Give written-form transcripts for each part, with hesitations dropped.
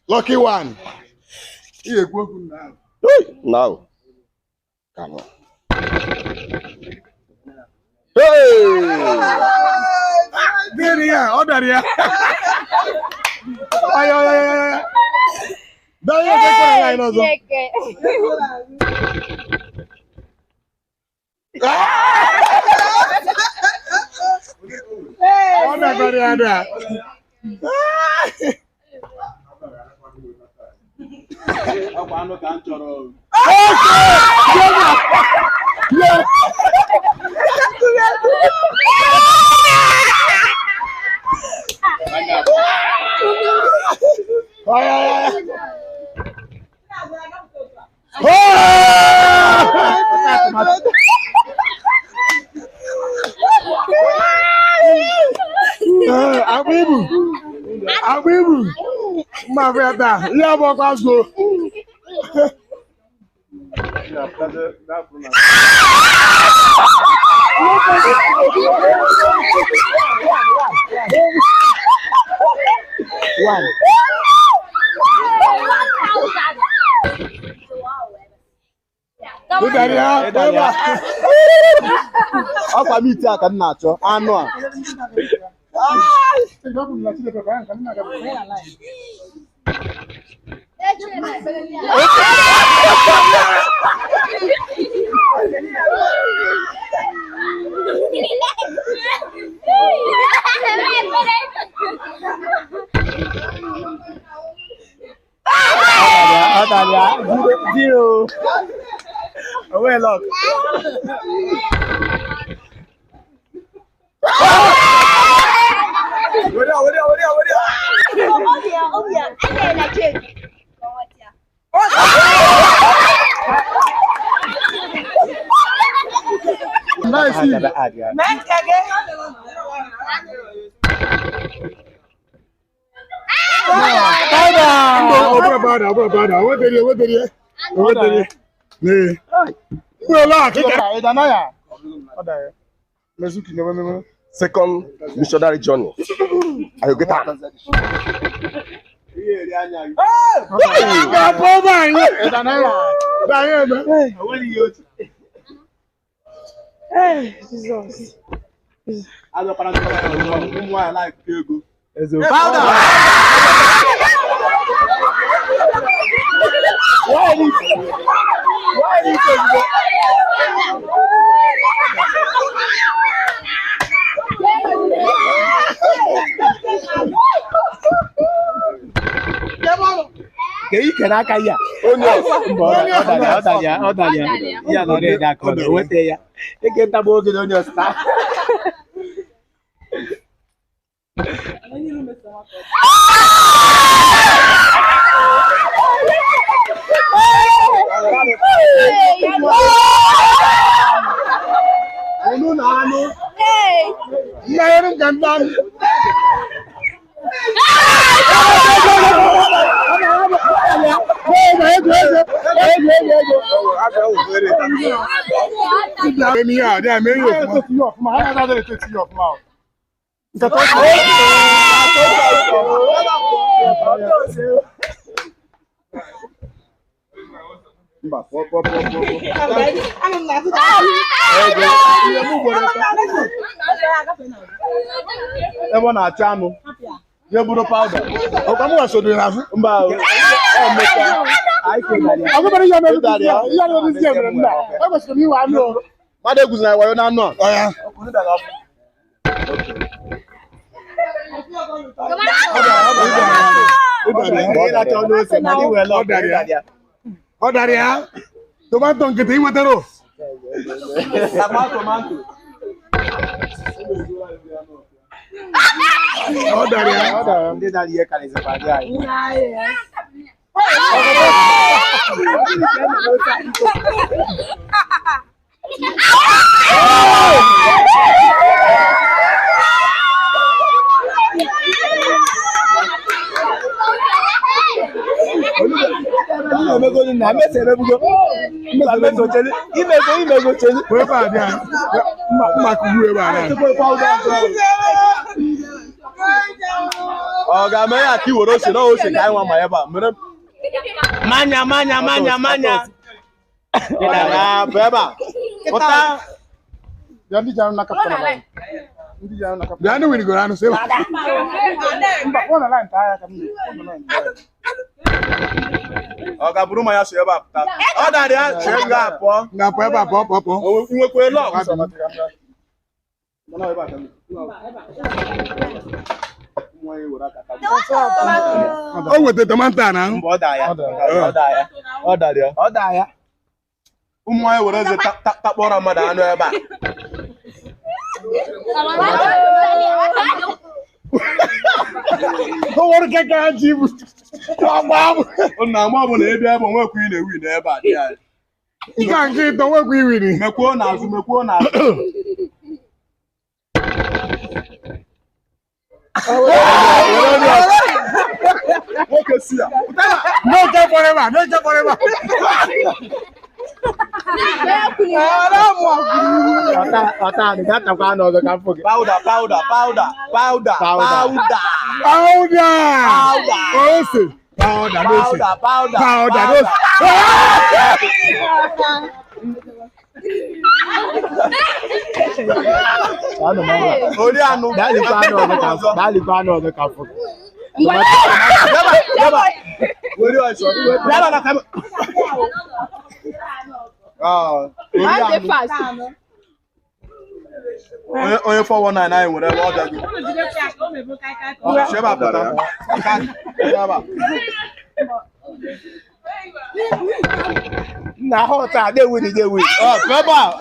Lucky one. Now. Come on. Hey! There you are. Order here. Ay. Don't you take one line also. Order very order. Yeah. Abibu. My brother, you have a go. One. Apa miti aka nna achọ anụ a. Zero. Away lock. Second missionary journey. Are you get that? Hey, Jesus. You can I can ya? Oh no! Yeah, no, they're going. What they are? They get the book on your staff. You put a powder. Oh, come on, so do you have? I can. Imego cheli. Where are they? Oh, ga me ya ki woro se no o se kai wan ma eba. Manya. Ya beba. Ota. Ya ndi jam na kapana. Ndi jam na kapana. Ya ndi wini go rano se. Mba ona line ta ya kamni. Oh, ga buru ma ya se eba. Oh, da dia se nga po. Nga po eba po. O nwe ko lo. Mana eba kamni. O wete tomato na. Mbo da ya. Ụmụ anyị were eze takpọrọ mmadụ anụ ebe a. O were keke ji bu. Nna m ọ bụ na ebe ebe nwekwa ị na-ewi n'ebe a dị ya. Ika nke ito nwekwa iwiri. Mekwuo n'azụ. Nwoke si ya. No get forever. Ọta ni gata kwa no ga kan foge. Powder. Ose. Powder. Ori anu. Dali kwa no ga kan foge. Yaba. Ori ọsọ. Yaba na kam. Onye 419 anyị nwere ebe ọ bịago. Sheba pụta. Na hota de wini. Peba,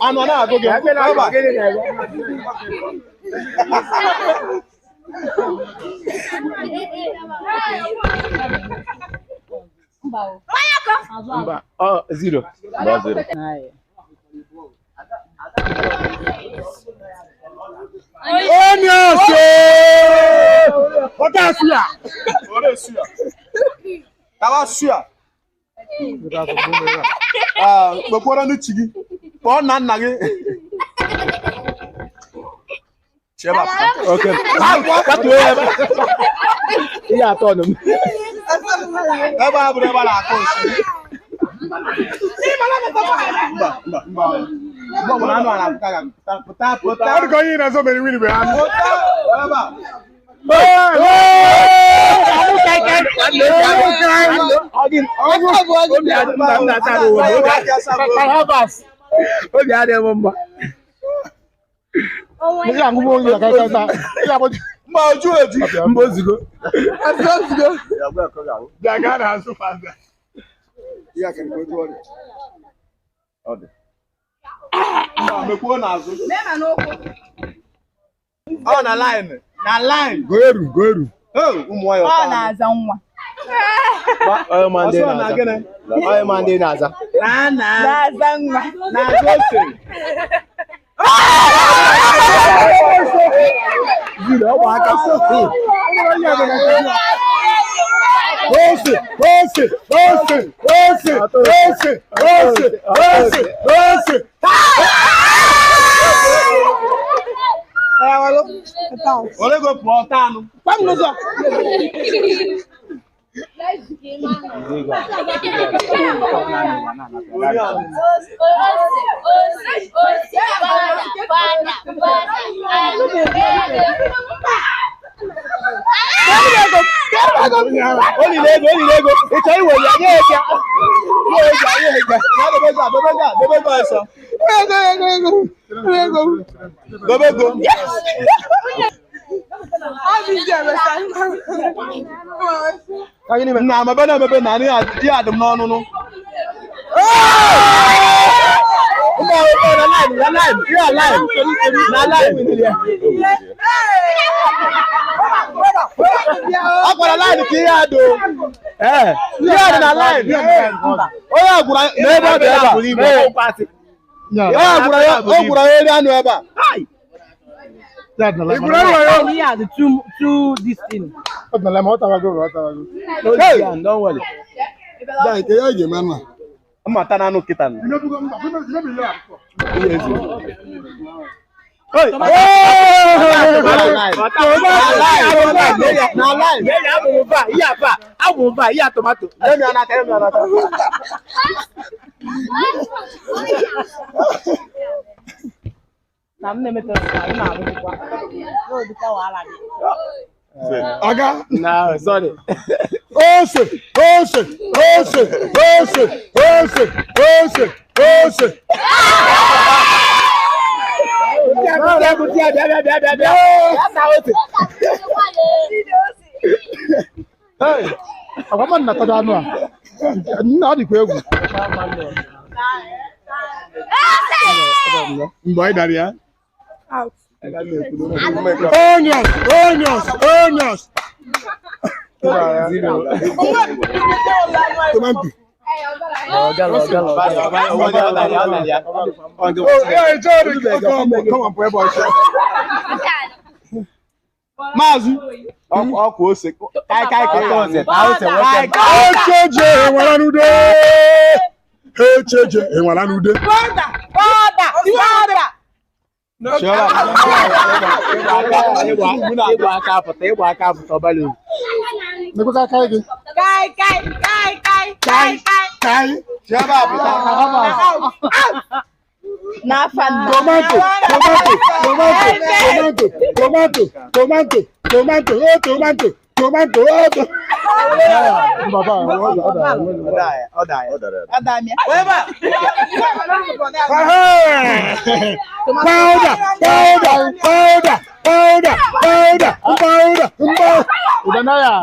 anọ na-agụ gị. Peba. Mba. Oh, 0. Ota suya. Ore suya. Tawa suya. Kpọkwara n'uchi gị. Kpọọ nna gị. Sheba. Okay. Kwatuo ebe. Ihe atọ nụ. Ebe a bụrụ ebe a na-akọ nsi. Mba. Mgbe anụ a na-apụta pụta. Ọ dịka onye na-azọ mere wini be anụ. Ebe a. Obi adịghị m mma. Mba oju eju. Mba ozigo. Ya ga na azụ fanda. Ya ka oju ọrụ. Ọ dị. Mekwuo n'azụ. Ọ na line. Goeru. Ụmụ nwanyị ọta. Ọ na-aza nwa. Onye ma ndị na-aza. Na-aza nwa. Na-aza ose. Ole go pụọ taa anụ. Olilego. Ịchọ iwe ya nye eke. Dobego ọsọ. Dobego. Na mebe na ya adịm n'ọnụnụ. Akwara line ka ihe adụ. Ihe adị na line. Onye agwụra n'ebe ọ dị ebe a. Ọ gwụra ya eri anụ ebe a. He had two this thing. Don't worry. Mmata na anụ kịta. Imebugo mba, imebi ya akụkọ. Tomato. Aga. No, sorry. Ose. Agwa man na tada anu a. Nna dị kwa egwu. Mgbe anyị dara ya. Onions. Tomato. Maazị ọkwa ose Echeje enwara n'ude. Ịgba aka apụta ọbala ugwu. Nekweka aka gị. Kai. Tomato. Baba, powder. Udanaya.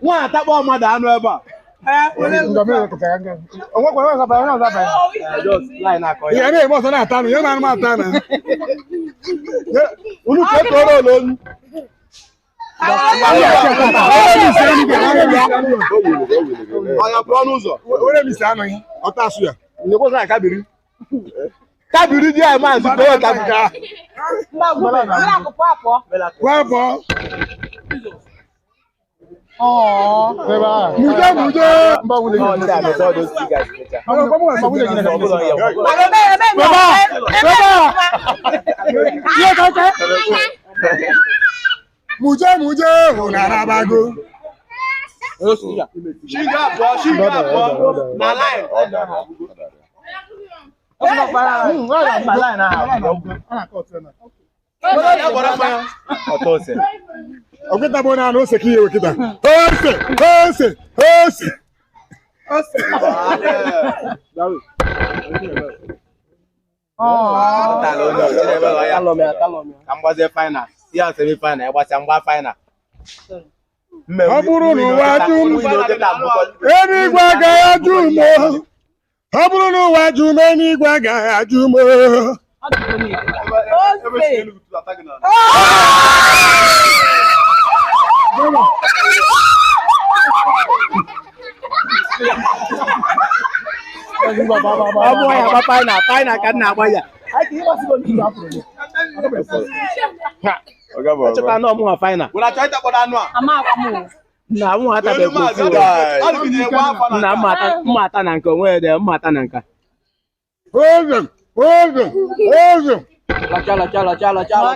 Nwa atakpọ mmadụ anụ ebe a. Ya na-eme ọsọ na-ata anụ, ya na anụ ata na. Unu ka etoro olu. Ọya pụọ n'ụzọ. Onye misi anụ ya, ọta asụ ya. Nyekwụsị na kabiri. Kabiri dị anyị maazị Koyo Kabika. Kwapọ. Muje unarabago. Shinga abụọ na line. Okita bona no se kiye okita. Ose. Kamgbaze final. Ya semi final, gbasa mgba final. Ọ bụrụ na ụwa dum enigwe agaghị ajụ m. Ọ bụrụ na ụwa dum enigwe agaghị ajụ m. Ọ bụ ya gba final ka nna agba ya. Chọta na ọmụnwa final. Na mụ atabeghị na mmata na nke onwe ede mmata na nka. Ozo. Chala.